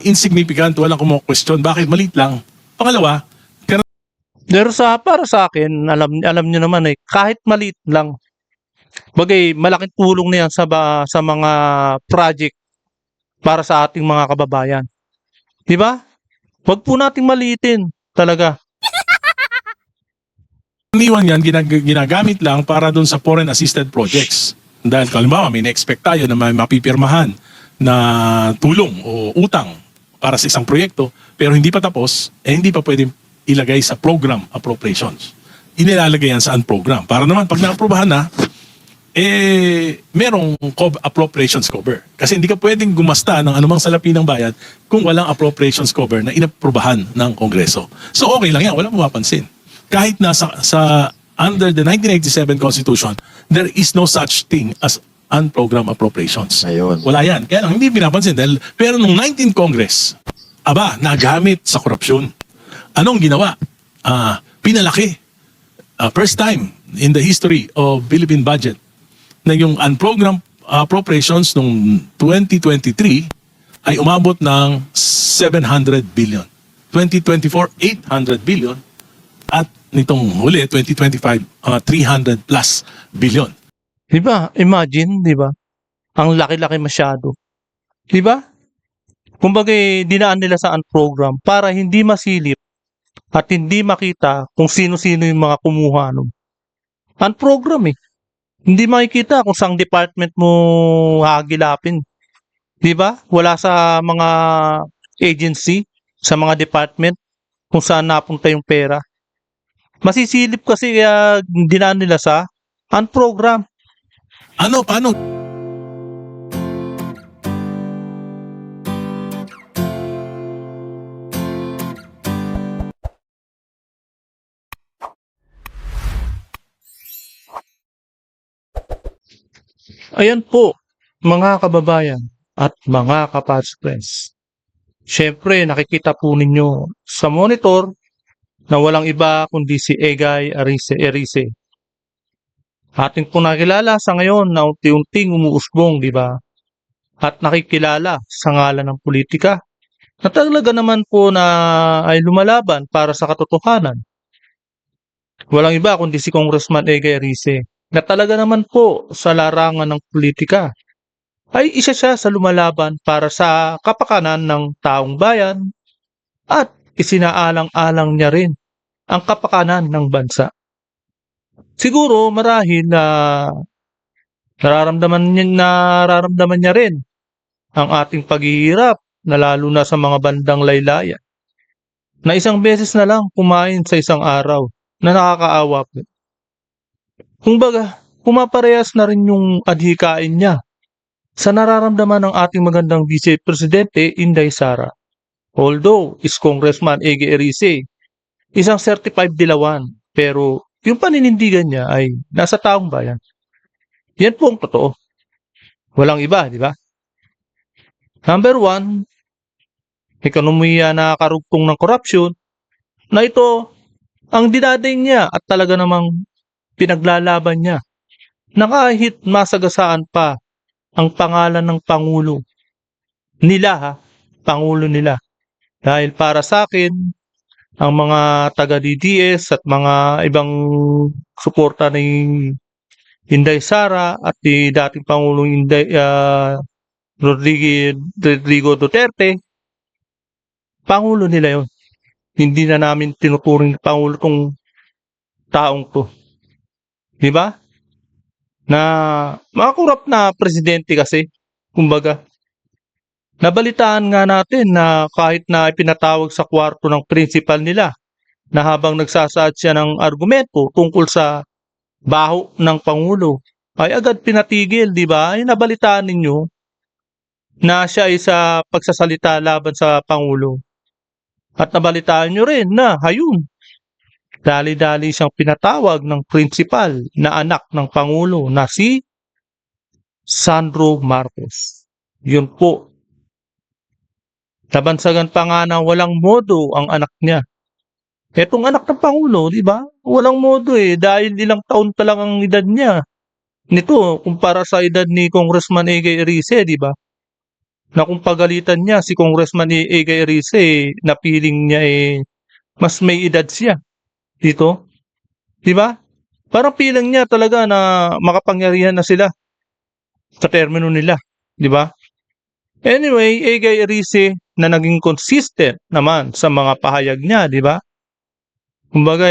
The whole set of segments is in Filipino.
insignificant, walang kumo-question. Bakit? Maliit lang. Pangalawa, Pero para sa akin, alam niyo naman kahit maliit lang, bagay malaking tulong na yan sa mga project para sa ating mga kababayan. 'Di ba? Huwag po nating maliitin talaga. iniwan yan, ginagamit lang para dun sa foreign assisted projects. Dahil halimbawa, may na-expect tayo na may mapipirmahan na tulong o utang para sa isang proyekto, pero hindi pa tapos, hindi pa pwedeng ilagay sa program appropriations. Inilalagay yan sa program. Para naman, pag na-aprobahan na, merong appropriations cover. Kasi hindi ka pwedeng gumasta ng anumang salapi ng bayad kung walang appropriations cover na inaprobahan ng Kongreso. So okay lang yan, walang mapapansin. Kahit na sa under the 1987 Constitution, there is no such thing as unprogrammed appropriations. Ayun. Wala yan. Kaya lang, hindi pinapansin. Pero nung 19th Congress, nagamit sa korupsyon. Anong ginawa? Pinalaki. First time in the history of Philippine budget na yung unprogrammed appropriations nung 2023 ay umabot ng 700 billion. 2024, 800 billion. At nitong huli, 2025, 300 plus billion. Diba? Imagine, diba? Ang laki-laki masyado. Diba? Kumbaga, dinaan nila sa program para hindi masilip at hindi makita kung sino-sino yung mga kumuha nun. Program Hindi makikita kung saang department mo hagilapin. Diba? Wala sa mga agency, sa mga department, kung saan napunta yung pera. Masisilip kasi kaya dinaan nila sa program. Paano? Ayan po, mga kababayan at mga kapaspress. Siyempre, nakikita po ninyo sa monitor na walang iba kundi si Egay Erice. Ating po nakilala sa ngayon na unti-unting umuusbong, di ba? At nakikilala sa ngalan ng politika na talaga naman po na ay lumalaban para sa katotohanan. Walang iba kundi si Congressman Egay Erice na talaga naman po sa larangan ng politika ay isa siya sa lumalaban para sa kapakanan ng taong bayan at isinaalang-alang niya rin ang kapakanan ng bansa. Siguro marahil na nararamdaman niya rin ang ating paghihirap na lalo na sa mga bandang laylayan na isang beses na lang kumain sa isang araw na nakakaawa po. Kumbaga, pumaparehas na rin yung adhikain niya sa nararamdaman ng ating magandang Vice Presidente Inday Sara. Although is Congressman Egay Erice, isang certified dilawan, pero yung paninindigan niya ay nasa taong bayan. Yan po ang totoo. Walang iba, di ba? Number one, ekonomiya na karugtong ng korupsyon, na ito ang dinadaing niya at talaga namang pinaglalaban niya na kahit masagasaan pa ang pangalan ng Pangulo nila, Pangulo nila. Dahil para sa akin, ang mga taga-DDS at mga ibang suporta ni Inday Sara at ni dating Pangulong Rodrigo Duterte, Pangulo nila yon. Hindi na namin tinuturing Pangulo tong taong to. Di ba? Na mga korap na presidente kasi, kumbaga, nabalitaan nga natin na kahit na ipinatawag sa kwarto ng principal nila na habang nagsasaad siya ng argumento tungkol sa baho ng Pangulo, ay agad pinatigil, di ba? Ay nabalitaan ninyo na siya ay sa pagsasalita laban sa Pangulo. At nabalitaan nyo rin na, hayun, dali-dali siyang pinatawag ng principal na anak ng Pangulo na si Sandro Marcos. Yun po. Nabansagan pa nga na walang modo ang anak niya. Etong anak ng Pangulo, di ba? Walang modo dahil ilang taon pa lang ang edad niya. Nito, kumpara sa edad ni Congressman Egay Erice, di ba? na kung pagalitan niya si Congressman Egay Erice, na feeling niya mas may edad siya dito, 'di ba? Parang feeling niya talaga na makapangyarihan na sila sa termino nila, 'di ba? Anyway, Egay Erice na naging consistent naman sa mga pahayag niya, 'di ba? Kumbaga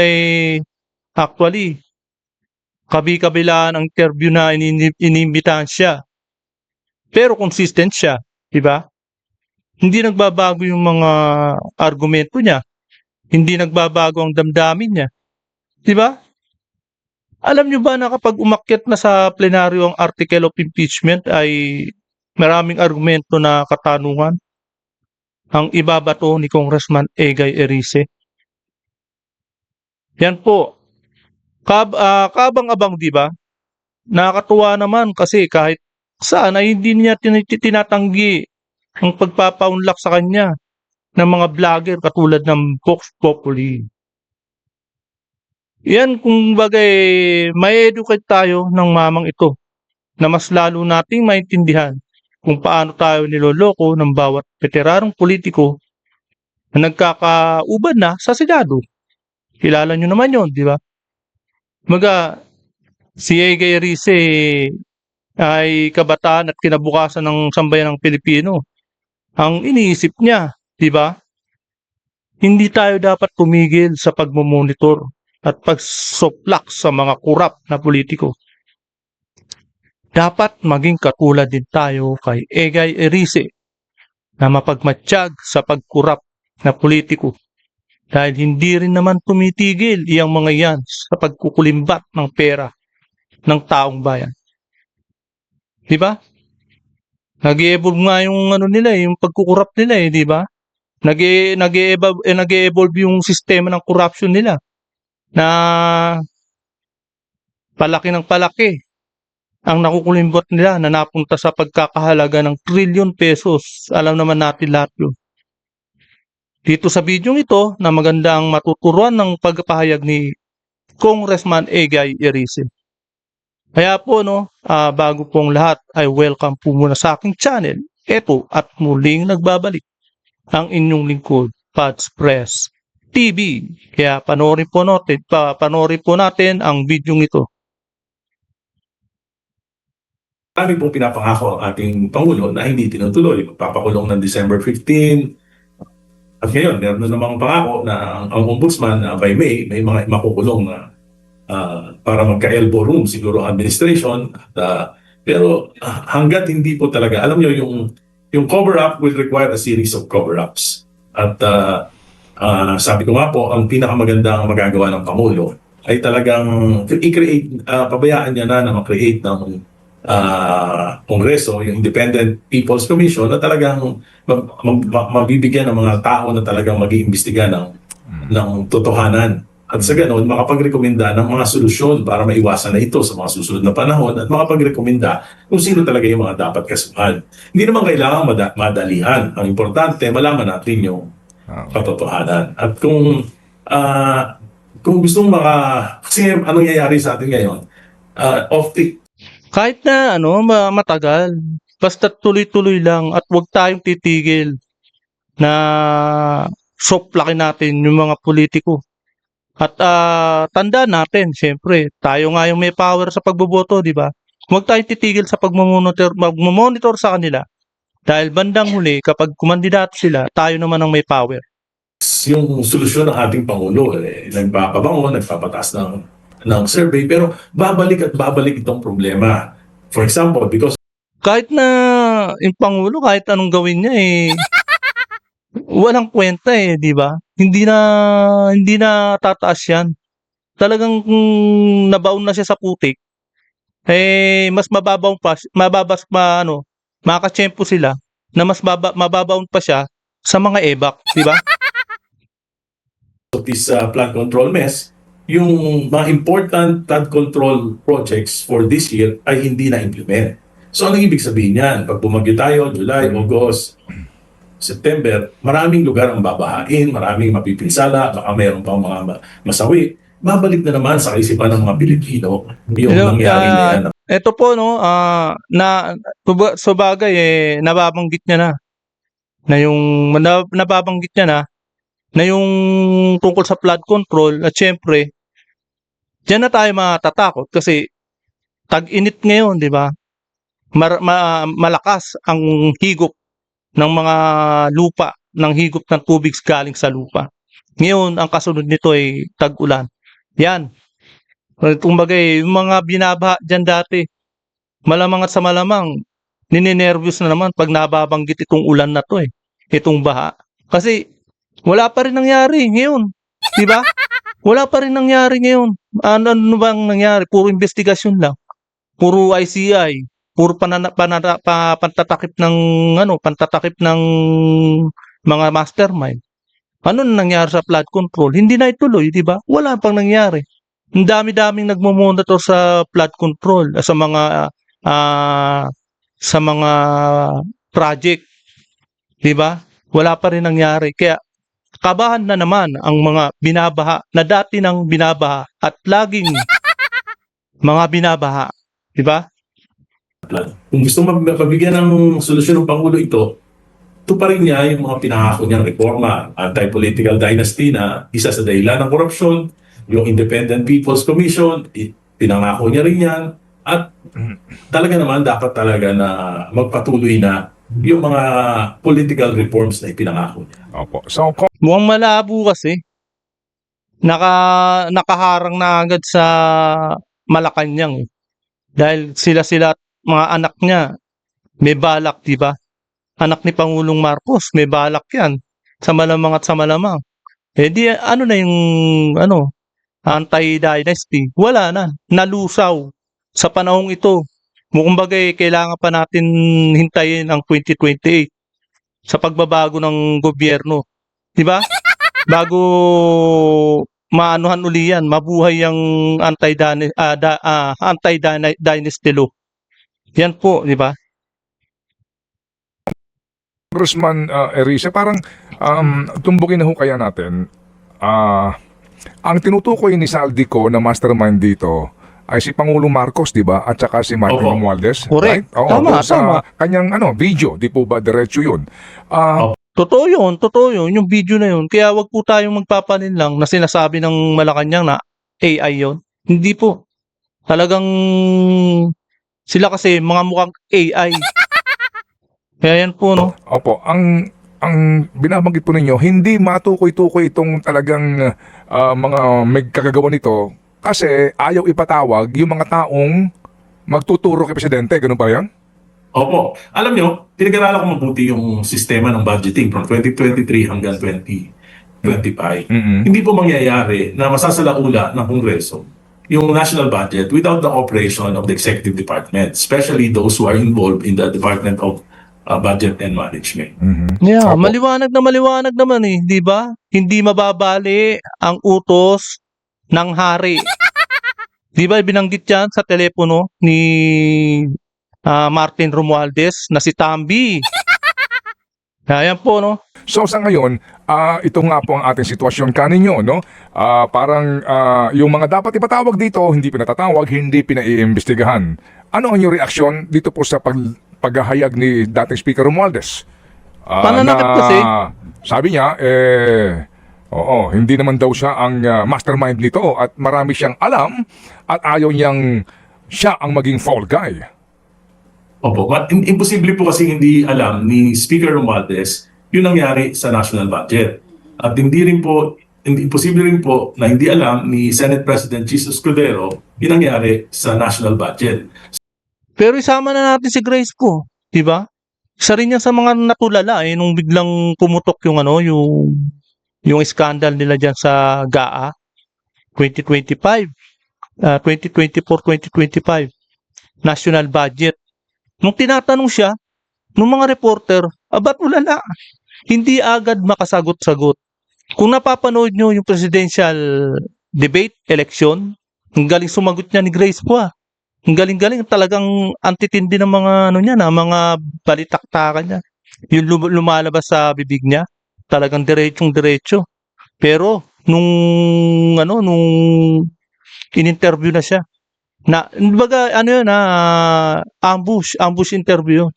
actually kabi-kabilaan ang interview na inimbitahan siya. Pero consistent siya, 'di ba? Hindi nagbabago yung mga argumento niya, hindi nagbabago ang damdamin niya, 'di ba? Alam niyo ba na kapag umakyat na sa plenaryo ang article of impeachment ay maraming argumento na katanungan ang ibabato ni Congressman Egay Erice? Yan po. Kaabang-abang, 'di ba? Nakakatuwa naman kasi kahit saan ay hindi niya tinatanggi ang pagpapaunlak sa kanya ng mga vlogger katulad ng Vox Populi. Yan kung bagay may educate tayo ng mamang ito na mas lalo nating maintindihan kung paano tayo niloloko ng bawat veteranong politiko na nagkakauban na sa Senado. Kilala nyo naman yon, di ba? Si Egay Erice ay kabataan at kinabukasan ng sambayan ng Pilipino. Ang iniisip niya, di ba? Hindi tayo dapat tumigil sa pagmomonitor at pagsoplak sa mga kurap na politiko. Dapat maging katulad din tayo kay Egay Erice na mapagmatsyag sa pagkurap na politiko dahil hindi rin naman tumitigil iyang mga yan sa pagkukulimbat ng pera ng taong bayan. Di ba? Nag-i-evolve nga yung nila yung pagkukurap nila di ba? Nag-i-evolve yung sistema ng corruption nila na palaki ng palaki ang nakukulimbot nila na napunta sa pagkakahalaga ng trilyon pesos. Alam naman natin lahat yun. Dito sa video ito na magandang matuturuan ng pagpahayag ni Congressman Egay Erice. Kaya po bago pong lahat ay welcome po muna sa aking channel. Ito at muling nagbabalik ang inyong lingkod, Pads Press TV. Kaya panoorin po natin ang video ito. Marami pong pinapangako ang ating Pangulo na hindi tinutuloy. Magpapakulong ng December 15. At ngayon, meron na namang pangako na ang ombudsman by May, may mga makukulong na para magka-elbow room siguro administration. Pero hanggat hindi po talaga, alam nyo, yung cover-up will require a series of cover-ups. At sabi ko nga po, ang pinakamagandang magagawa ng Pangulo ay talagang i-create, pabayaan niya na mag-create ng Kongreso, yung Independent People's Commission na talagang mabibigyan ng mga tao na talagang mag-iimbestiga ng totohanan. At sa ganon, makapagrekomenda ng mga solusyon para maiwasan na ito sa mga susunod na panahon at makapagrekomenda kung sino talaga yung mga dapat kasuhan. Hindi naman kailangan madalihan. Ang importante, malaman natin yung katotohanan. At kung gustong kasi anong nangyayari sa atin ngayon, kahit na matagal, basta tuloy-tuloy lang at huwag tayong titigil na soplakin natin yung mga politiko. At tandaan natin, siyempre, tayo nga yung may power sa pagboboto, di ba? Huwag tayong titigil sa magmamonitor sa kanila. Dahil bandang huli, kapag kumandidato sila, tayo naman ang may power. Yung solusyon ng ating Pangulo, nagpapabango, nagpapataas ng survey, pero babalik at babalik itong problema. For example, because kahit na yung Pangulo, kahit anong gawin niya walang kwenta di ba? Hindi na tataas yan. Talagang kung nabaon na siya sa putik, mas makakatsyempo sila na mas mababaon pa siya sa mga ebak, di ba? of this flood control mess, yung mga important flood control projects for this year ay hindi na-implement. So anong ibig sabihin yan? Pag bumagyo tayo, July, August, September, maraming lugar ang babahain, maraming mapipinsala, baka mayroon pang mga masawi. Babalik na naman sa kaisipan ng mga Pilipino yung nangyari na yan. eto po, no, sabagay, nababanggit niya na yung nababanggit niya na yung tungkol sa flood control at siyempre, diyan na tayo matatakot kasi tag-init ngayon, 'di ba? Malakas ang higop ng mga lupa, ng higop ng tubig galing sa lupa. Ngayon, ang kasunod nito ay tag-ulan. Yan. Kumbaga, yung mga binabaha dyan dati, malamang at sa malamang, ninenervyos na naman pag nababanggit itong ulan na to itong baha. Kasi, wala pa rin nangyari ngayon. Di ba? Wala pa rin nangyari ngayon. Ano bang nangyari? Puro investigasyon lang. Puro ICI. Puro pantatakip ng pantatakip ng mga mastermind. Ano na nangyari sa flood control? Hindi na ituloy, di ba? Wala pang nangyari. Ang dami-daming nagmo-monitor sa flood control, sa mga project, di ba? Wala pa rin nangyari. Kaya kabahan na naman ang mga binabaha na dati nang binabaha at laging mga binabaha, di ba? Kung gusto mabigyan ng solusyon ng Pangulo ito pa rin niya yung mga pinangako niyang reforma, anti-political dynasty na isa sa dahilan ng korupsyon, yung Independent People's Commission, pinangako niya rin yan, at talaga naman dapat talaga na magpatuloy na yung mga political reforms na ipinangako niya. Opo. So, Mukhang malabo kasi. Nakaharang na agad sa Malacanang. Dahil sila at mga anak niya may balak, di ba? Anak ni Pangulong Marcos, may balak yan. Sa malamang at sa malamang. Di ano na yung anti-dynasty? Wala na. Nalusaw. Sa panahong ito, mukhang bagay, kailangan pa natin hintayin ang 2028 sa pagbabago ng gobyerno. Di ba? Bago maanuhan uli yan, mabuhay ang anti-dynasty law. Yan po, di ba? Congressman Erisa, parang tumbukin na ho kaya natin. Ang tinutukoy ni Saldico na mastermind dito ay si Pangulong Marcos, di ba? At saka si Martin Opo. Romualdez. Correct. Right? Oo, Tama, doon sa tama. kanyang video, di po ba diretso yun? Totoo yun, yung video na yun. Kaya wag po tayong magpapanin lang na sinasabi ng Malacanang na AI yun. Hindi po. Talagang sila kasi mga mukhang AI. Kaya yan po, no? Opo, ang binabanggit po ninyo, hindi matukoy-tukoy itong talagang mga may kagagawa nito kasi ayaw ipatawag yung mga taong magtuturo kay Presidente. Ganun ba yan? Opo. Alam nyo, pinag-aralan ko mabuti yung sistema ng budgeting from 2023 hanggang 2025. Hindi po mangyayari na masasalaula ng Kongreso yung national budget without the cooperation of the executive department, especially those who are involved in the Department of Budget and Management. Yeah, Opo. maliwanag naman di ba? Hindi mababali ang utos ng hari. Di ba binanggit yan sa telepono ni Martin Romualdez na si Tambi. Ayan po, no? So sa ngayon, ito nga po ang ating sitwasyon kaninyo, no? Parang yung mga dapat ipatawag dito, hindi pinatatawag, hindi pinaiimbestigahan. Ano ang inyong reaksyon dito po sa paghahayag ni dating Speaker Romualdez? Pananakit kasi. Sabi niya, hindi naman daw siya ang mastermind nito at marami siyang alam at ayaw niyang siya ang maging fall guy. Opo. Imposible po kasi hindi alam ni Speaker Romualdez yung nangyari sa national budget. At imposible rin po na hindi alam ni Senate President Jesus Escudero yung nangyari sa national budget. Pero isama na natin si Grace po, di ba? Isa rin yan sa mga natulala nung biglang pumutok yung yung scandal nila diyan sa GAA 2025, 2024-2025 national budget. Nung tinatanong siya ng mga reporter, ba't ulala? Hindi agad makasagot-sagot. Kung napapanood nyo yung presidential debate, election, ang galing sumagot niya ni Grace po. Ang galing-galing, talagang antitindi ng mga mga balitaktakan niya. Yung lumalabas sa bibig niya, talagang diretsong-diretso. Pero nung in-interview na siya, Baga ano yun ambush interview yun.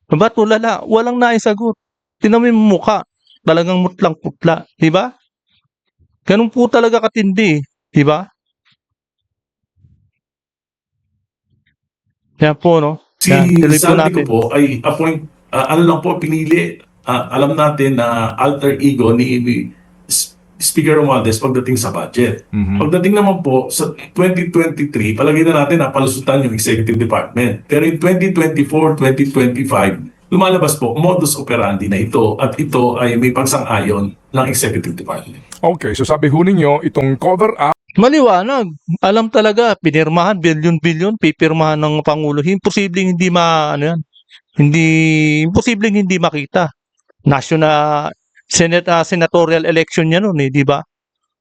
Diba tulala, walang naisagot. Tingnan mo yung mukha, talagang mutlang putla, di ba? Ganun po talaga katindi, di ba? Yan po, no? Si Yan, tuloy po Saldi ko natin. po ay ano lang po, pinili. Alam natin na alter ego ni Speaker Romualdez pagdating sa budget. Pagdating naman po sa 2023, palagay na natin na palusutan yung executive department. Pero in 2024, 2025, lumalabas po modus operandi na ito at ito ay may pagsang-ayon ng executive department. Okay, so sabi ho ninyo, itong cover up, Maliwanag. Alam talaga, pinirmahan, bilyon-bilyon, pipirmahan ng Pangulo. Imposibleng hindi ano yan. Imposibleng hindi makita. Senatorial election yan nun di ba?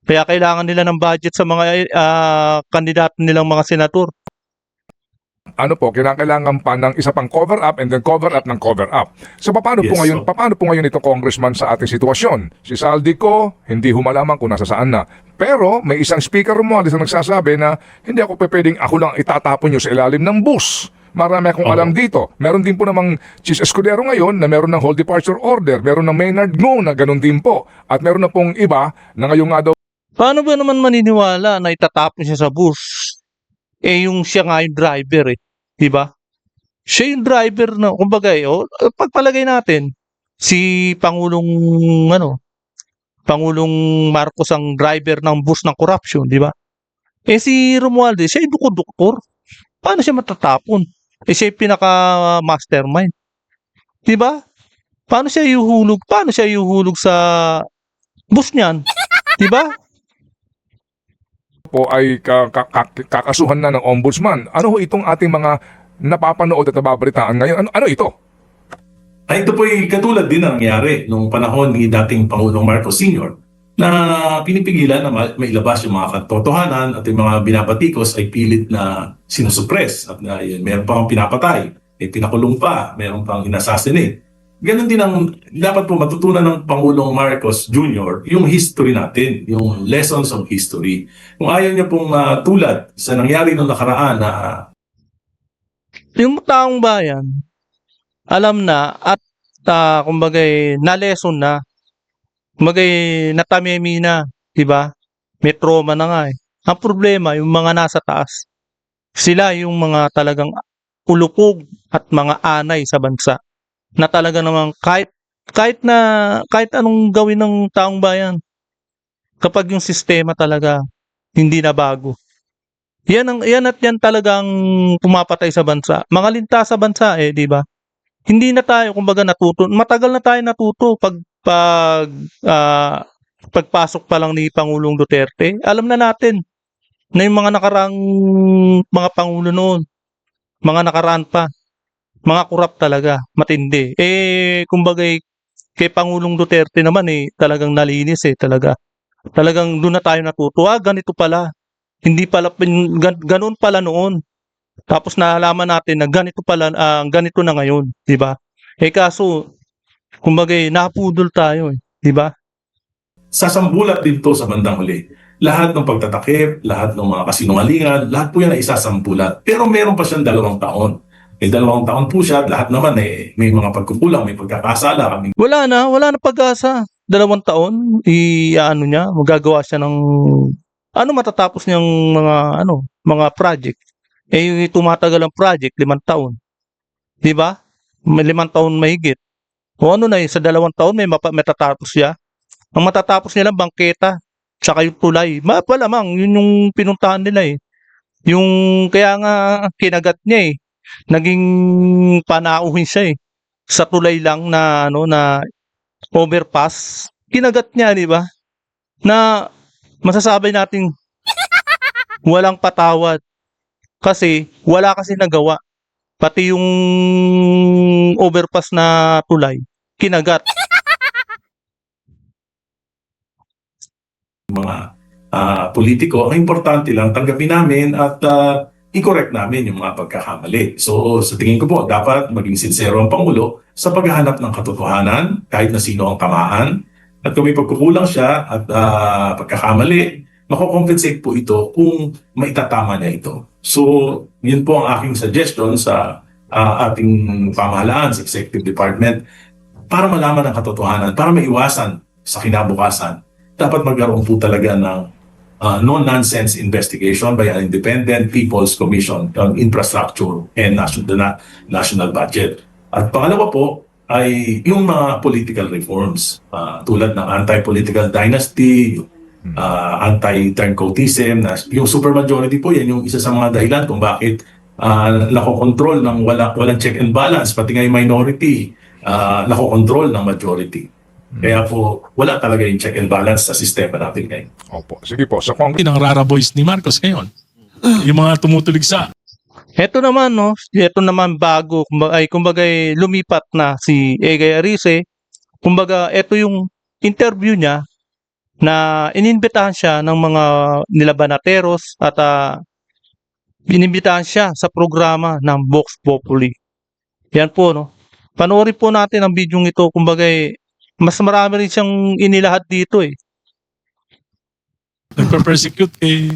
Kaya kailangan nila ng budget sa mga kandidato nilang mga senator. ano po, kinakailangan pa ng isa pang cover up and then cover up ng cover up. So paano po Yes, ngayon, so- paano po ngayon itong congressman sa ating sitwasyon? Si Saldi ko, hindi humalaman kung nasa saan na. Pero may isang speaker Romualdez na nagsasabi na hindi ako pwedeng ako lang itatapon nyo sa ilalim ng bus. Marami akong alam dito. Meron din po namang Chis Escudero ngayon na meron ng whole departure order. Meron ng Maynard Ngo na ganun din po. At meron na pong iba na ngayon nga daw Paano ba naman maniniwala na itatapon siya sa bus? Yung siya nga yung driver di ba? Siya yung driver na, kumbaga pagpalagay natin, si Pangulong Marcos ang driver ng bus ng corruption, di ba? Si Romualdez, siya yung doktor. Paano siya matatapon? Siya yung pinaka-mastermind. Di ba? Paano siya yuhulog sa bus niyan? Di ba? po ay kakasuhan na ng ombudsman. Ano ho itong ating mga napapanood at nababalitaan ngayon? Ano ito? Ay, ito po ay katulad din na nangyari nung panahon ni dating Pangulong Marcos Sr. na pinipigilan na mailabas yung mga katotohanan at yung mga binabatikos ay pilit na sinusuppress at meron pang pinapatay, pinakulong pa, meron pang inassassinate. Ganon din ang dapat po matutunan ng Pangulong Marcos Jr. yung history natin, yung lessons of history. Kung ayaw niya pong tulad sa nangyari noong nakaraan na Yung taong bayan, alam na at kumbaga na-lesson na, kumbaga natamemi na, di ba? May trauma na nga Ang problema, yung mga nasa taas, sila yung mga talagang ulupog at mga anay sa bansa na talaga namang kahit anong gawin ng taong bayan, kapag yung sistema talaga hindi na bago. Yan talagang pumapatay sa bansa. Mga lintas sa bansa di ba? Hindi na tayo kumbaga natuto. Matagal na tayo natuto pagpasok pa lang ni Pangulong Duterte. Alam na natin na yung mga nakaraang mga pangulo noon, mga nakaraan pa, mga kurap talaga, matindi. Kumbaga kay Pangulong Duterte naman talagang nalinis talaga. Talagang doon na tayo natuto. Ganito pala. Hindi pala ganun pala noon. Tapos nalaman natin na ganito pala ganito na ngayon, 'di ba? Kaso kumbaga napudol tayo, 'di ba? sasambulat din to sa bandang huli. Lahat ng pagtatakip, lahat ng mga kasinungalingan, lahat po yan ay isasambulat. Pero meron pa siyang 2 taon. 2 taon po siya, lahat naman may mga pagkukulang, may pagkakasala. Wala na pag-asa. 2 taon, magagawa siya ng matatapos niyang mga project. Yung tumatagal ang project, 5 taon. 'Di ba? May 5 taon mahigit. O sa 2 taon may matatapos siya. Ang matatapos nila bangketa, tsaka yung tulay. Malamang yun yung pinuntahan nila Yung kaya nga kinagat niya naging panauhin siya sa tulay lang na na overpass. Kinagat niya, di ba? Na masasabi natin walang patawad kasi wala kasi nagawa. Pati yung overpass na tulay, kinagat. Mga politiko, ang importante lang tanggapin namin at i-correct namin yung mga pagkakamali. So sa tingin ko po, dapat maging sincero ang Pangulo sa paghahanap ng katotohanan kahit na sino ang tamaan. At kung may pagkukulang siya at pagkakamali, mako-compensate po ito kung maitatama niya ito. So, yun po ang aking suggestion sa ating pamahalaan, sa Executive Department, para malaman ang katotohanan, para maiwasan sa kinabukasan. Dapat magkaroon po talaga ng no-nonsense investigation by an independent People's Commission on Infrastructure and National Budget. At pangalawa po ay yung mga political reforms tulad ng anti-political dynasty, anti-turncoatism, yung supermajority po, yan yung isa sa mga dahilan kung bakit nakokontrol ng walang check and balance, pati nga yung minority nakokontrol ng majority. Kaya po, wala talaga yung check and balance sa sistema natin ngayon. Opo. Sige po. Sa Congress, Ang rara boys ni Marcos ngayon, yung mga tumutulig sa Ito naman, no, ito naman bago, kumbaga lumipat na si Egay Arice. Kumbaga, ito yung interview niya na inimbitahan siya ng mga nilabanateros at inimbitahan siya sa programa ng Vox Populi. Yan po, no. Panoorin po natin ang video ito. Kumbaga, mas marami rin siyang inilahad dito eh. nagpa-persecute kay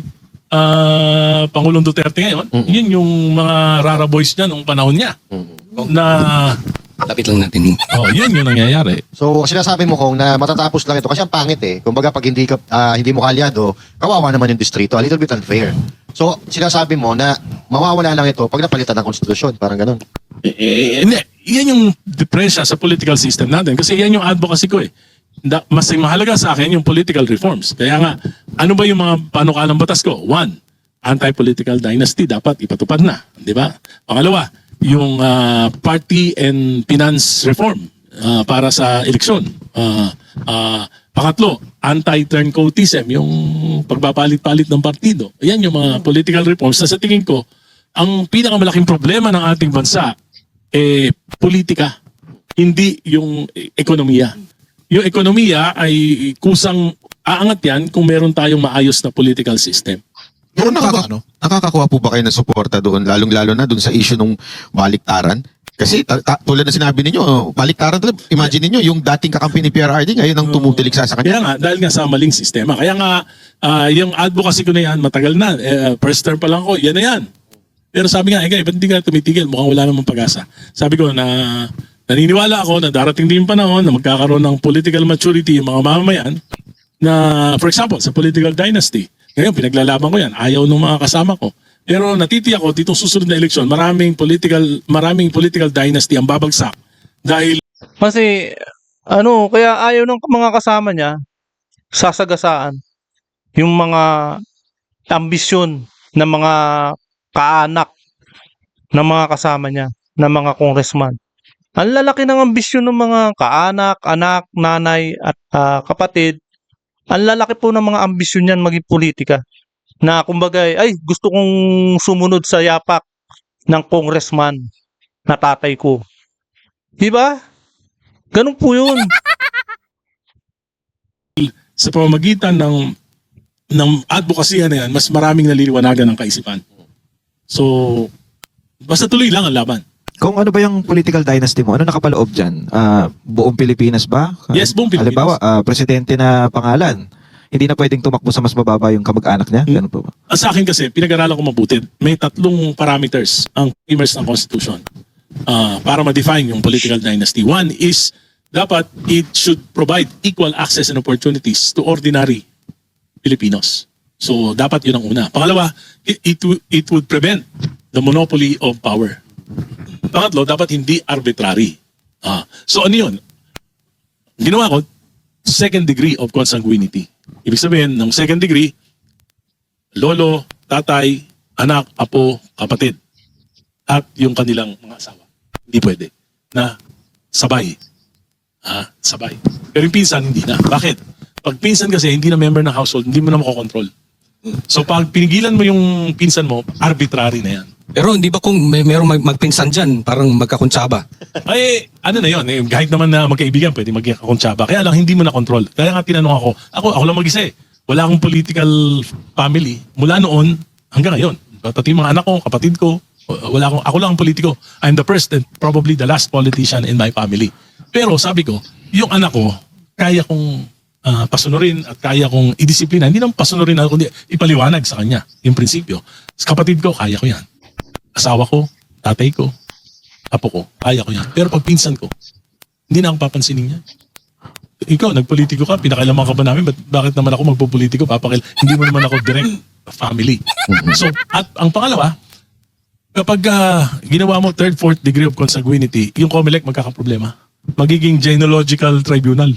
Pangulong Duterte ngayon. Yun yung mga rara boys niya nung panahon niya. Na, Lapit lang natin. yun yung nangyayari. So, sinasabi mo kung na matatapos lang ito kasi ang pangit eh. Kumbaga pag hindi mo kalyado, kawawa naman yung distrito, a little bit unfair. So, sinasabi mo na mawawala lang ito pag napalitan ng konstitusyon, parang ganun. Hindi. Yan yung depresya sa political system natin. Kasi yan yung advocacy ko eh. Mas mahalaga sa akin yung political reforms. Kaya nga, ano ba yung mga panukalang batas ko? One, anti-political dynasty dapat ipatupad na. Di ba? Pangalawa, yung party and finance reform para sa eleksyon. Pangatlo, anti-turncoatism, yung pagpapalit-palit ng partido. Yan yung mga political reforms na sa tingin ko, ang pinakamalaking problema ng ating bansa politika, hindi yung ekonomiya. Yung ekonomiya ay kusang aangat yan kung meron tayong maayos na political system. Pero nakakakuha po ba kayo ng suporta doon, lalong-lalo na doon sa issue ng baliktaran? Kasi tulad na sinabi ninyo, baliktaran talaga. Imagine ninyo, yung dating kakampi ni PRRD ngayon ang tumutulig sa Kaya kanya. nga, dahil nga sa maling sistema. Kaya nga, yung advocacy ko na yan, matagal na. First term pa lang ko, yan na yan. Pero sabi nga, ba't hindi ka tumitigil? Mukhang wala namang pag-asa. Sabi ko na naniniwala ako na darating din yung panahon na magkakaroon ng political maturity yung mga mamamayan na, for example, sa political dynasty. Ngayon, pinaglalaban ko yan. Ayaw ng mga kasama ko. Pero natitiyak ko, ditong susunod na eleksyon, maraming political dynasty ang babagsak. Dahil Kasi, kaya ayaw ng mga kasama niya, sasagasaan yung mga ambisyon ng mga kaanak ng mga kasama niya, ng mga congressman. Ang lalaki ng ambisyon ng mga kaanak, anak, nanay at kapatid. Ang lalaki po ng mga ambisyon niyan maging politika. Na kumbaga, gusto kong sumunod sa yapak ng congressman na tatay ko. Diba? Ganun po yun. sa pamamagitan ng advocacy na yan, mas maraming naliliwanagan ng kaisipan. So, basta tuloy lang ang laban. Kung ano ba yung political dynasty mo, ano nakapaloob dyan? Buong Pilipinas ba? Yes, buong Pilipinas. Halimbawa, presidente na pangalan, hindi na pwedeng tumakbo sa mas mababa yung kamag-anak niya? Ganun po ba? Sa akin kasi, pinag-aralan ko mabuti. May 3 parameters ang framers ng Constitution para ma-define yung political dynasty. One is, dapat it should provide equal access and opportunities to ordinary Filipinos. So, dapat yun ang una. Pangalawa, it would prevent the monopoly of power. Pangatlo, dapat hindi arbitrary. So, ano yun? Ginawa ko, second degree of consanguinity. Ibig sabihin, ng second degree, lolo, tatay, anak, apo, kapatid, at yung kanilang mga asawa. Hindi pwede na sabay. Sabay. Pero yung pinsan, hindi na. Bakit? Pag pinsan kasi, hindi na member ng household, hindi mo na makokontrol. So pag pinigilan mo yung pinsan mo, arbitrary na yan. Pero hindi ba kung mayroong magpinsan dyan, parang magkakuntsaba? Ay, ano na yun, kahit naman na magkaibigan, pwede magkakontsaba. Kaya lang, hindi mo na control. Kaya nga tinanong ako lang mag-isa eh. Wala akong political family. Mula noon, hanggang ngayon. Pati mga anak ko, kapatid ko, ako lang ang politiko. I'm the first and probably the last politician in my family. Pero sabi ko, yung anak ko, kaya kong pasunurin at kaya kong idisiplina. Hindi naman pasunurin ako, kundi ipaliwanag sa kanya yung prinsipyo. Sa kapatid ko, kaya ko yan. Asawa ko, tatay ko, apo ko, kaya ko yan. Pero pag pinsan ko, hindi na akong papansinin yan. Ikaw, nagpolitiko ka, pinakailaman ka ba namin? Bakit naman ako magpopolitiko? Hindi mo naman ako direct family. So, at ang pangalawa, kapag ginawa mo third, fourth degree of consanguinity, yung COMELEC magkakaproblema. Magiging genealogical tribunal.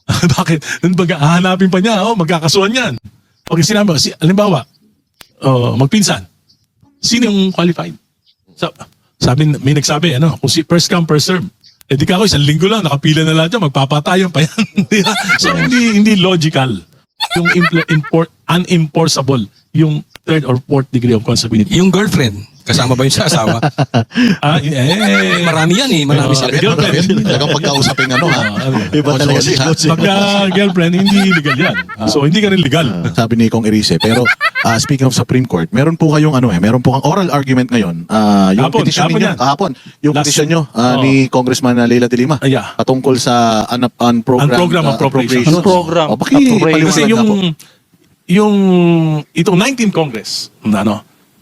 Bakit? Baga, hahanapin pa niya, magkakasuhan yan. Pag sinabi, halimbawa, magpinsan, sino yung qualified? May nagsabi, kung si first come, first serve. Di ka ako, isang linggo lang, nakapila na lahat yan, magpapatayan pa yan. So, hindi logical. Yung unenforceable, yung third or fourth degree of consanguinity. Yung girlfriend, kasama ba yun sa asawa? Marami yan eh. Marami sila. Girlfriend. Talagang pagkausapin Iba talaga si Coach. Pagka girlfriend, hindi legal yan. So, hindi ka rin legal. Sabi ni Kong Erice. Pero speaking of Supreme Court, meron po kayong meron po kang oral argument ngayon. Yung Kahapon, petition kahapon ninyo, yan. kahapon, yung Last- petition nyo Oo. ni Congressman Leila de Lima Yeah. patungkol sa Unprogrammed appropriations. Unprogrammed O, pakipaliwanag Kasi nga po. yung itong 19th Congress,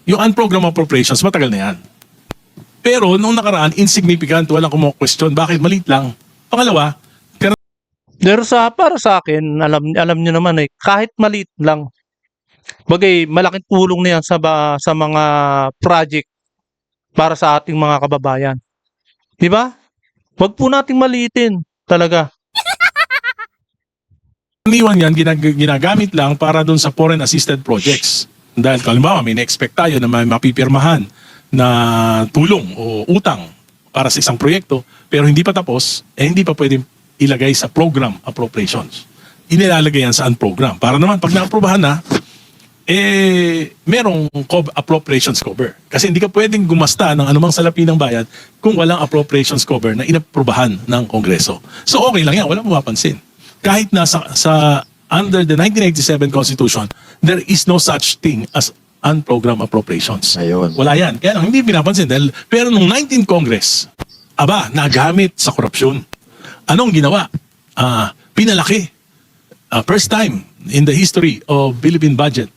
yung unprogrammed appropriations, matagal na yan. Pero nung nakaraan, insignificant, walang kumo-question. Bakit? Maliit lang. Pangalawa, Pero para sa akin, alam niyo naman kahit maliit lang. Bagay, malaking tulong na yan sa mga project para sa ating mga kababayan. 'Di ba? Wag po nating maliitin talaga. iniwan yan, ginagamit lang para dun sa foreign assisted projects. Dahil halimbawa, may na-expect tayo na may mapipirmahan na tulong o utang para sa isang proyekto, pero hindi pa tapos, hindi pa pwedeng ilagay sa program appropriations. Inilalagay yan sa unprogram. Para naman, pag na-aprobahan na, merong appropriations cover. Kasi hindi ka pwedeng gumasta ng anumang salapi ng bayan kung walang appropriations cover na inaprobahan ng Kongreso. So okay lang yan, walang mapapansin. Kahit na sa under the 1987 Constitution, there is no such thing as unprogrammed appropriations. Ayun. Wala yan. Kaya lang, hindi pinapansin. Pero nung 19th Congress, nagamit sa korupsyon. Anong ginawa? Pinalaki. First time in the history of Philippine budget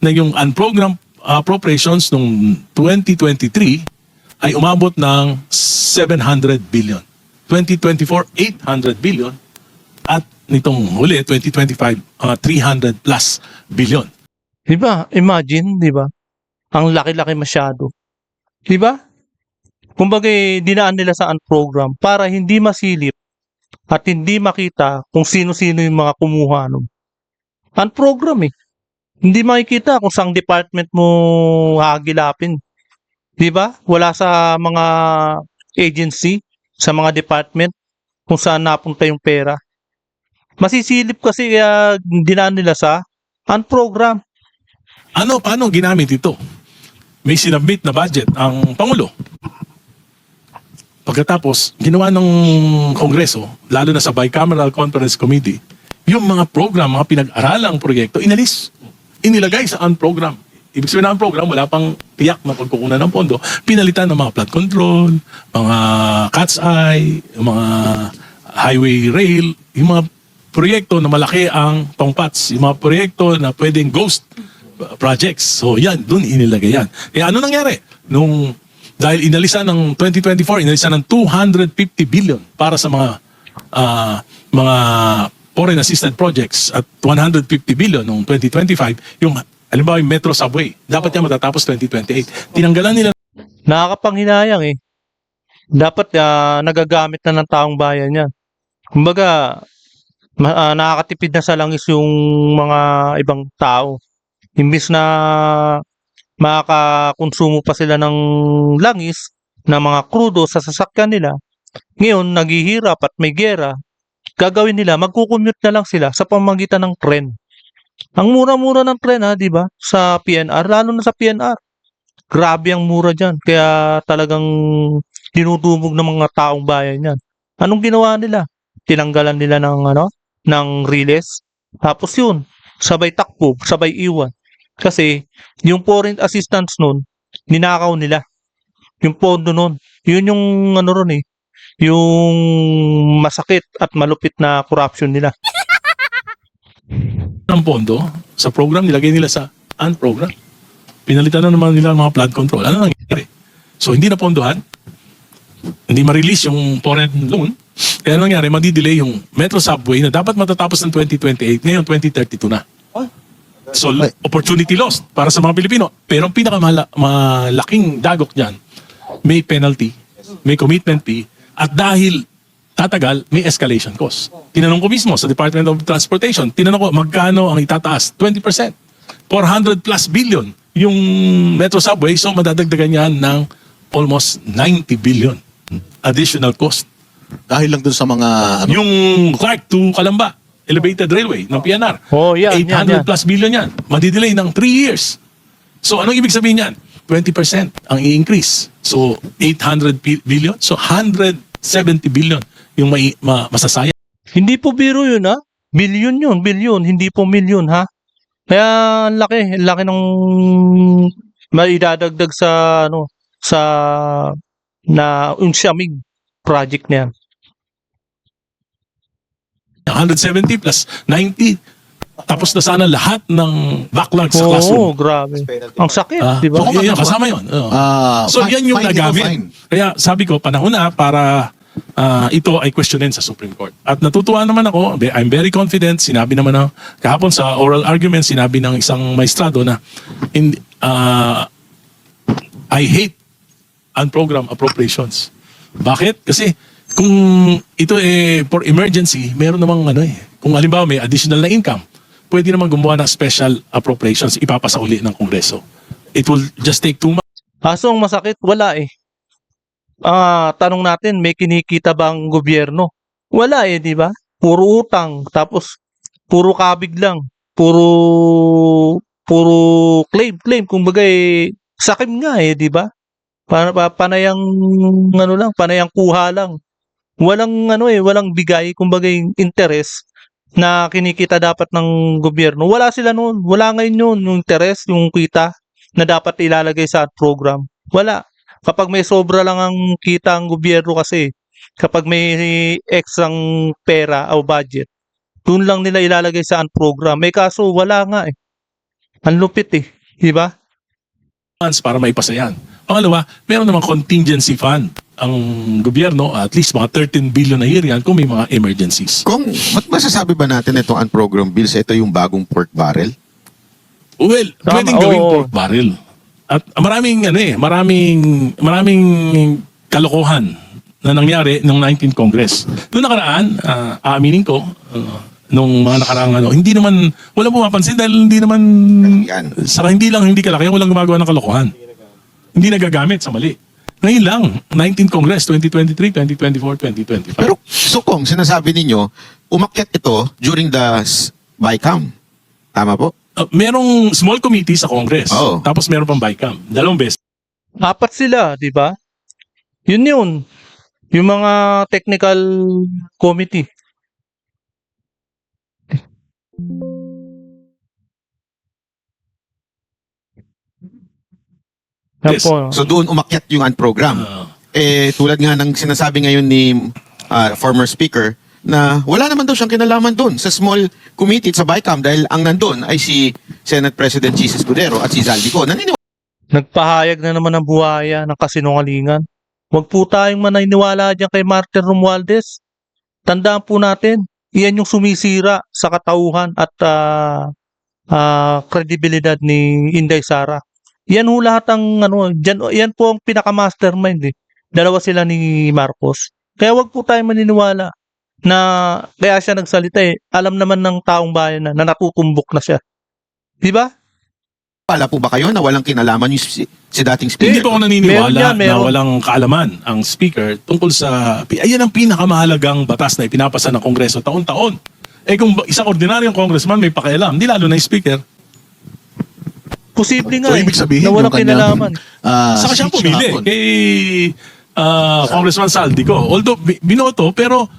na yung unprogrammed appropriations nung 2023 ay umabot ng 700 billion. 2024, 800 billion. At nitong huli, 2025, 300 plus billion. 'Di ba? Imagine, 'di ba? Ang laki-laki masyado. 'Di ba? Kumbaga, dinaan nila sa unprogram para hindi masilip at hindi makita kung sino-sino yung mga kumuha nun. Unprogram eh. Hindi makikita kung saang department mo hagilapin. 'Di ba? Wala sa mga agency, sa mga department kung saan napunta yung pera. Masisilip kasi kaya dinaan nila sa unprogram. Paano ginamit ito? May sinabit na budget ang Pangulo. Pagkatapos, ginawa ng Kongreso, lalo na sa Bicameral Conference Committee, yung mga program, mga pinag-aralang proyekto, inalis. Inilagay sa unprogram. Ibig sabihin ng program, wala pang tiyak na pagkukunan ng pondo. Pinalitan ng mga flood control, mga cat's eye, mga highway rail, yung mga proyekto na malaki ang tongpats, yung mga proyekto na pwedeng ghost projects. So yan, dun inilagay yan. Kaya ano nangyari? Dahil inalisan ng 2024, inalisan ng 250 billion para sa mga foreign assisted projects at 150 billion noong 2025, yung halimbawa yung Metro Subway, dapat yan matatapos 2028. Tinanggalan nila Nakakapanghinayang eh. Dapat nagagamit na ng taong bayan yan. Kumbaga, nakakatipid na sa langis yung mga ibang tao. Imbis na makakakonsumo pa sila ng langis, ng mga krudo sa sasakyan nila, ngayon naghihirap at may gera, gagawin nila, magkukommute na lang sila sa pamamagitan ng tren. Ang mura-mura ng tren di ba? Sa PNR, lalo na sa PNR. Grabe ang mura dyan. Kaya talagang dinudumog ng mga taong bayan yan. Anong ginawa nila? Tinanggalan nila ng riles. Tapos yun, sabay takbo, sabay iwan. Kasi yung foreign assistance nun, ninakaw nila. Yung pondo nun. Yun yung ron yung masakit at malupit na corruption nila. ng pondo sa program, nilagay nila sa unprogram. Pinalitan na naman nila ang mga flood control. Ano nangyari? So, hindi na pondohan, hindi ma-release yung foreign loan. Kaya ano nangyari, madidelay yung Metro Subway na dapat matatapos ng 2028, ngayon 2032 na. So, opportunity lost para sa mga Pilipino. Pero ang pinakamalaking dagok niyan, may penalty, may commitment fee, at dahil tatagal, may escalation cost. Tinanong ko mismo sa Department of Transportation, tinanong ko magkano ang itataas? 20%. 400 plus billion yung Metro Subway, so madadagdagan yan ng almost 90 billion additional cost. Dahil lang dun sa mga ano, Yung Clark to Calamba, elevated railway ng PNR, Oh, yan, 800 plus billion yan. Madidelay ng 3 years. So anong ibig sabihin yan? 20% ang i-increase. So 800 billion, so 170 billion yung masasayang. Hindi po biro yun, ha? Billion yun, billion. Hindi po milyon, ha? Kaya ang laki ng maidadagdag sa, ano, sa, na, unsyaming project na yan. 170 plus 90. Tapos na sana lahat ng backlog sa Oo, classroom. grabe. Ang sakit, di ba? So, yun, kasama yun. So, yan yung fine, ito nagamit. fine. Kaya sabi ko, panahon na para ito ay questionin sa Supreme Court. At natutuwa naman ako, I'm very confident, sinabi naman na kahapon sa oral argument, sinabi ng isang maestrado na I hate unprogrammed appropriations. Bakit? Kasi kung ito for emergency, meron namang kung halimbawa may additional na income, pwede naman gumawa ng special appropriations, ipapasa uli ng Kongreso. It will just take 2 months. Kaso ang masakit, wala eh. Tanong natin, may kinikita ba ang gobyerno? Wala eh, di ba? Puro utang, tapos puro kabig lang, puro claim. Kumbaga sakim nga eh, di ba? Panayang panayang kuha lang. Walang walang bigay, kumbaga yung interest na kinikita dapat ng gobyerno. Wala sila noon. Wala ngayon yun, yung interest, yung kita na dapat ilalagay sa program. Wala. Kapag may sobra lang ang kita ang gobyerno kasi, kapag may extrang pera o budget, doon lang nila ilalagay sa program. May kaso, wala nga eh. Ang lupit eh. Di ba? Para maipasa yan. Pangalawa, meron namang contingency fund ang gobyerno, at least mga 13 billion a year yan kung may mga emergencies. Kung, masasabi ba natin itong unprogrammed bills, ito yung bagong pork barrel? Well, Tama, pwedeng gawing oo. pork barrel. At maraming kalokohan na nangyari ng 19th Congress. Noong nakaraan, aaminin ko, nung mga nakaraang hindi naman, walang pumapansin dahil hindi naman, Yan. hindi kalaki, walang gumagawa ng kalokohan. Hindi nagagamit sa mali. Ngayon lang, 19th Congress, 2023, 2024, 2025. Pero, so kung sinasabi ninyo, umakyat ito during the BICAM. Tama po? Merong small committee sa Congress. Oo. Tapos meron pang BICAM. 2 beses. 4 sila, di ba? Yun. Yung mga technical committee. Yan Yes. po. So doon umakyat yung unprogrammed. Ah, Tulad nga ng sinasabi ngayon ni former speaker na wala naman daw siyang kinalaman doon sa small committee sa BICAM dahil ang nandun ay si Senate President Jesus Escudero at si Zaldico. Naniniwala Nagpahayag na naman ng buhaya ng kasinungalingan. Huwag po tayong maniniwala dyan kay Martin Romualdez. Tandaan po natin, iyan yung sumisira sa katauhan at kredibilidad ni Inday Sara. Yan ho lahat ang yan po ang pinaka-mastermind eh. Dalawa sila ni Marcos. Kaya wag po tayong maniniwala na kaya siya nagsalita eh. Alam naman ng taong bayan na natutumbok na siya. Di ba? po ba kayo na walang kinalaman yung si dating Hindi speaker? po ako naniniwala Meron yan, meron. na walang kaalaman ang speaker tungkol sa... Ayan ang pinakamahalagang batas na ipinapasa ng Kongreso taon-taon. Kung isang ordinaryong congressman may pakialam, hindi lalo na yung speaker. Posible nga So, eh, ibig sabihin, na walang yung kanyang, kinalaman. Saka siya speech pumili hapon. kay Congressman Saldico. Although binoto, pero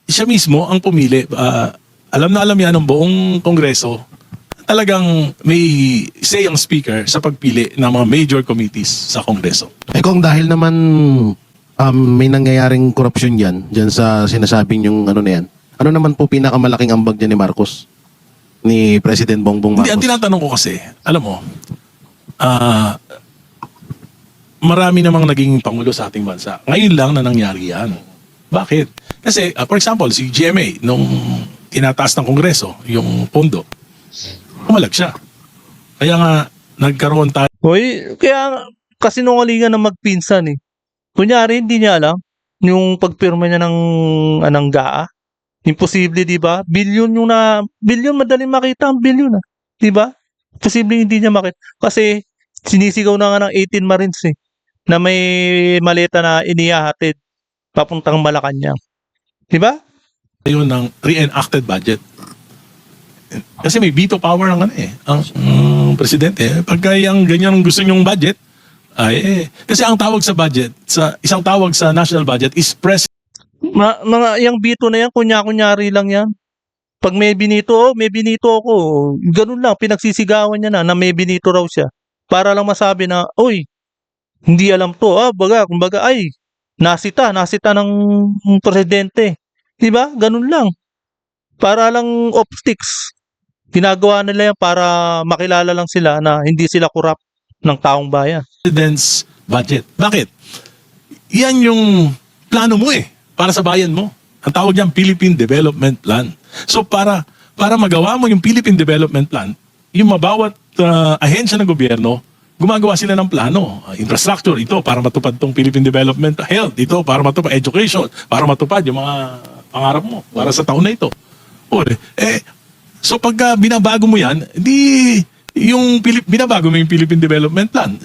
siya mismo ang pumili. Alam na alam yan ng buong Kongreso. Talagang may say ang speaker sa pagpili ng mga major committees sa Kongreso. Kung dahil naman may nangyayaring korupsyon dyan sa sinasabing yung na yan, ano naman po pinakamalaking ambag dyan ni Marcos? ni President Bongbong Hindi, ang Marcos? tinatanong ko kasi, alam mo, marami namang naging pangulo sa ating bansa. Ngayon lang na nangyari yan. Bakit? Kasi, for example, si GMA, nung tinataas ng Kongreso, yung pondo, umalag siya. Kaya nga, nagkaroon tayo Hoy, kaya kasinungalingan ng magpinsan eh. Kunyari, hindi niya alam yung pagpirma niya ng GAA. Imposible, di ba? Bilyon madaling makita ang bilyon, di ba? Posible hindi niya makita. Kasi sinisigaw na nga ng 18 Marines eh, na may maleta na inihahatid papuntang Malacanang. Di ba? ng re-enacted budget. Kasi may veto power ang presidente. Pagka yung ganyan ang gusto niyong budget, kasi ang tawag sa budget, isang tawag sa national budget is Mga yung bito na yan, kunyari lang yan. Pag may binito ako. Ganun lang, pinagsisigawan niya na may binito raw siya. Para lang masabi na, oy, hindi alam to. Kumbaga, ay, nasita ng presidente. Diba? Ganun lang. Para lang optics. Ginagawa nila yan para makilala lang sila na hindi sila korap ng taong bayan. president's budget. Bakit? Yan yung plano mo para sa bayan mo. Ang tawag niyan Philippine Development Plan. So para magawa mo yung Philippine Development Plan, yung mabawat ahensya ng gobyerno, gumagawa sila ng plano. Infrastructure, ito para matupad tong Philippine Development. Health, ito para matupad. Education, para matupad yung mga pangarap mo para sa taon na ito. So pagka binabago mo yan, binabago mo yung Philippine Development Plan.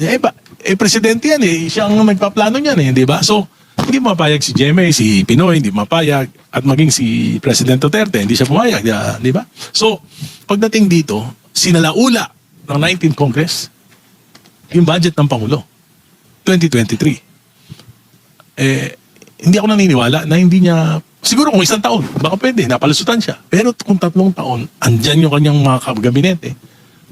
Presidente yan siya ang nagpaplano niyan di ba? So, hindi mapayag si GMA, si Pinoy, hindi mapayag, at maging si President Duterte, hindi siya pumayag, di ba? So, pagdating dito, sinalaula ng 19th Congress yung budget ng Pangulo, 2023. Hindi ako naniniwala na hindi niya, siguro kung isang taon, baka pwede, napalusutan siya. Pero kung 3 taon, andyan yung kanyang mga gabinete,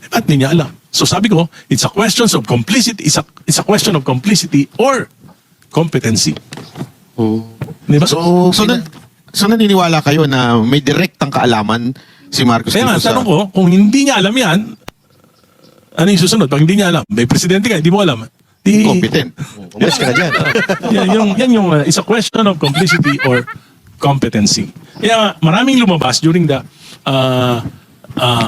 ba't hindi niya alam? So sabi ko, it's a question of complicity, it's a question of complicity or competency. Di ba? So naniniwala kayo na may direktang kaalaman si Marcos Kaya nga, dito sa... tanong ko, kung hindi niya alam yan, ano yung susunod? Pag hindi niya alam, may presidente ka, hindi mo alam. Incompetent. Umalis ka na dyan. yan yung it's a question of complicity or competency. Kaya nga, maraming lumabas during the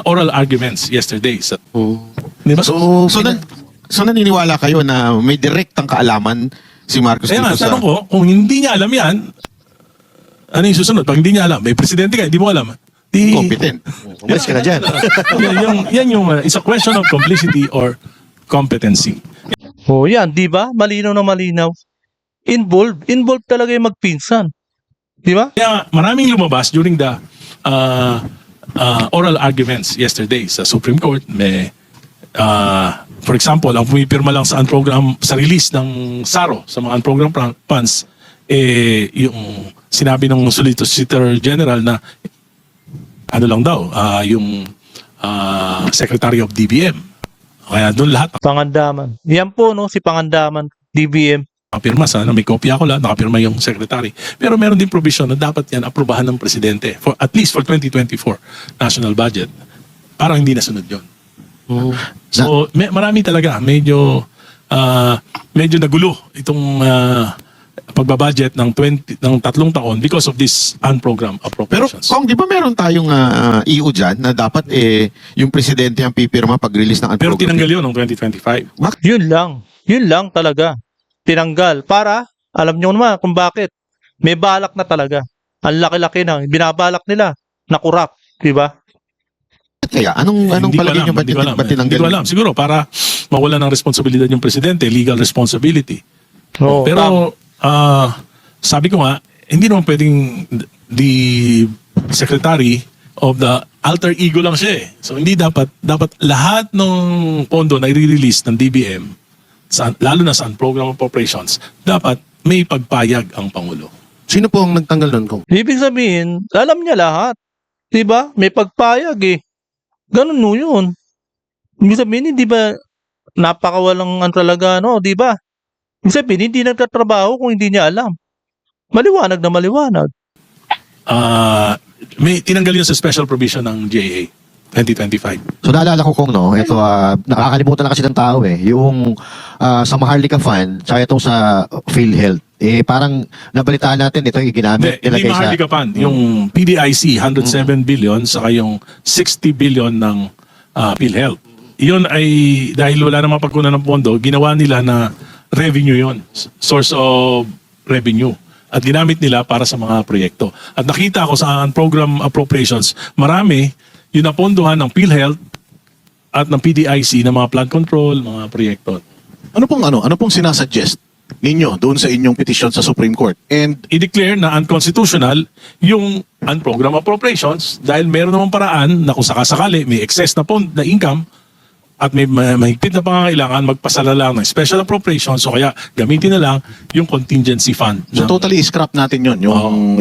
oral arguments yesterday. Di ba? So naniniwala kayo na may direktang kaalaman si Marcos Kaya nga, dito sa... tanong ko, kung hindi niya alam yan, ano yung susunod? Pag hindi niya alam, may presidente ka, hindi mo alam. Incompetent. Umalis ka na dyan. yan yung it's a question of complicity or competency. Yan, di ba? Malinaw na malinaw. Involved talaga yung magpinsan. Di ba? Kaya nga, maraming lumabas during the oral arguments yesterday sa Supreme Court. May, for example, ang pumipirma lang sa unprogram, sa release ng SARO, sa mga unprogrammed funds, yung sinabi ng Solicitor General na ano lang daw, yung Secretary of DBM. Kaya doon lahat Pangandaman. Yan po, no? Si Pangandaman, DBM. nakapirma. Sana may kopya ko lang, nakapirma yung secretary. Pero meron din provision na dapat yan aprobahan ng presidente for at least for 2024 national budget. Parang hindi nasunod yun. So, marami talaga. Medyo nagulo itong pagbabudget ng 3 taon because of this unprogrammed Pero appropriations. kung di ba meron tayong EU dyan na dapat yung presidente ang pipirma pag-release ng Pero unprogrammed? tinanggal yun noong 2025. Yun lang talaga. Tinanggal. Para, alam nyo naman kung bakit. May balak na talaga. Ang laki-laki na. Binabalak nila na corrupt. Di ba? Kaya anong Hindi ko palagay alam, nyo ba't hindi ko alam. tinanggal? Hindi ko alam. Siguro para mawala ng responsibilidad yung presidente, legal responsibility. Oo, Pero sabi ko nga, hindi naman pwedeng the secretary of the alter ego lang siya So hindi dapat lahat ng pondo na i-release ng DBM, lalo na sa program appropriations, dapat may pagpayag ang Pangulo. Sino po ang nagtanggal nun, Kong? Ibig sabihin, alam niya lahat. Di ba? May pagpayag Ganun no yun. Ibig sabihin, di ba, napakawalang talaga, di ba? Ibig sabihin, hindi nagtatrabaho kung hindi niya alam. Maliwanag na maliwanag. May tinanggal yun sa special provision ng GAA. 2025. So naalala ko kung ito nakakalimutan na kasi ng tao yung sa Maharlika Fund tsaka itong sa PhilHealth. Parang nabalitaan natin ito yung ginamit Hindi Maharlika Fund. Yung PDIC, 107 billion, saka yung 60 billion ng PhilHealth. Yun ay, dahil wala namang pagkunan ng pondo, ginawa nila na revenue yon, source of revenue. At ginamit nila para sa mga proyekto. At nakita ko sa program appropriations, marami yung napondohan ng PhilHealth at ng PDIC na mga flood control, mga proyekto. Ano pong sinasuggest ninyo doon sa inyong petisyon sa Supreme Court? And I-declare na unconstitutional yung unprogram appropriations dahil meron namang paraan na kung sakasakali may excess na na income at may mahigpit na pangangailangan, magpasala lang ng special appropriations o kaya gamitin na lang yung contingency fund. so totally scrap natin yun.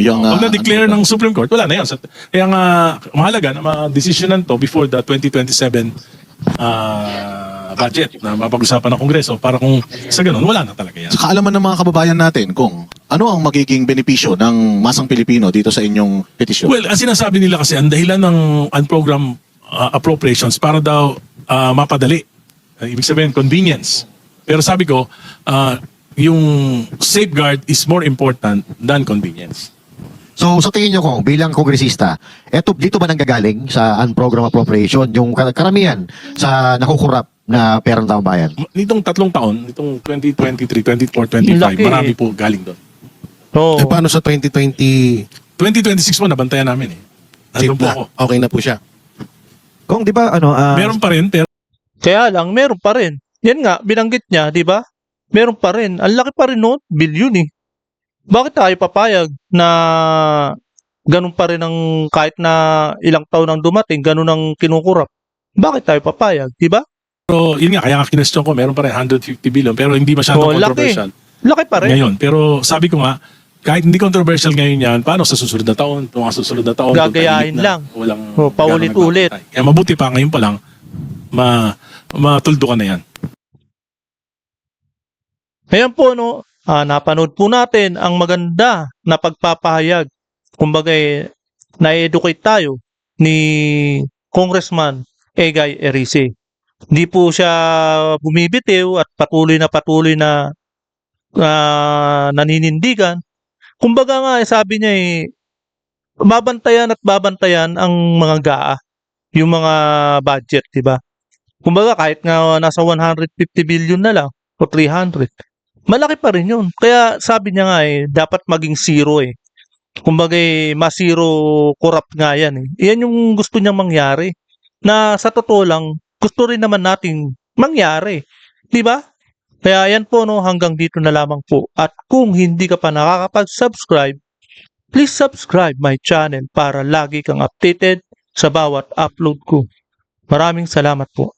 Pag na-declare ng Supreme Court, wala na yun. Kaya nga, mahalaga na ma-decisionan to before the 2027 budget na mapag-usapan ng Kongreso para kung sa ganun, wala na talaga yan. sa kaalaman ng mga kababayan natin kung ano ang magiging benepisyo ng masang Pilipino dito sa inyong petisyon. Well, ang sinasabi nila kasi, ang dahilan ng unprogram appropriations para daw mapadali. Ibig sabihin, convenience. Pero sabi ko, yung safeguard is more important than convenience. So sa tingin nyo kung bilang kongresista, dito ba nanggagaling sa unprogram appropriation yung karamihan sa nakukurap na perang taong bayan? Nitong 3 taon, nitong 2023, 24, 25, Laki. marami po galing doon. Oo. Paano sa 2020? 2026 po, nabantayan namin eh. Nandun po ako. Okay na po siya. Kung di ba Meron pa rin, pero Kaya lang, meron pa rin. Yan nga, binanggit niya, di ba? Meron pa rin. Ang laki pa rin noon, bilyon eh. Bakit tayo papayag na ganun pa rin ang kahit na ilang taon ang dumating, ganun ang kinukurap? Bakit tayo papayag, di ba? yun nga, kaya nga kinestyon ko, meron pa rin 150 billion, pero hindi masyadong Laki. controversial Laki pa rin. ngayon. Pero sabi ko nga, kahit hindi controversial ngayon yan, paano sa susunod na taon? Mga susunod na taon, Gagayahin kung tahimik na, lang. Walang Paulit-ulit. ganong nagpapatay. Kaya mabuti pa ngayon pa lang, matuldo ka na yan. Ngayon po, napanood po natin ang maganda na pagpapahayag. Kumbaga, na-educate tayo ni Congressman Egay Erice. Hindi po siya bumibitiw at patuloy na naninindigan. Kumbaga nga, sabi niya babantayan at babantayan ang mga GAA, yung mga budget, di ba? Kumbaga, kahit nga nasa 150 billion na lang o 300, malaki pa rin yun. Kaya sabi niya nga dapat maging zero eh. Kumbaga, ma-zero corrupt nga yan eh. Yan yung gusto niyang mangyari. Na sa totoo lang, gusto rin naman nating mangyari. Di ba? Kaya yan po, hanggang dito na lamang po. At kung hindi ka pa nakakapag-subscribe, please subscribe my channel para lagi kang updated sa bawat upload ko. Maraming salamat po.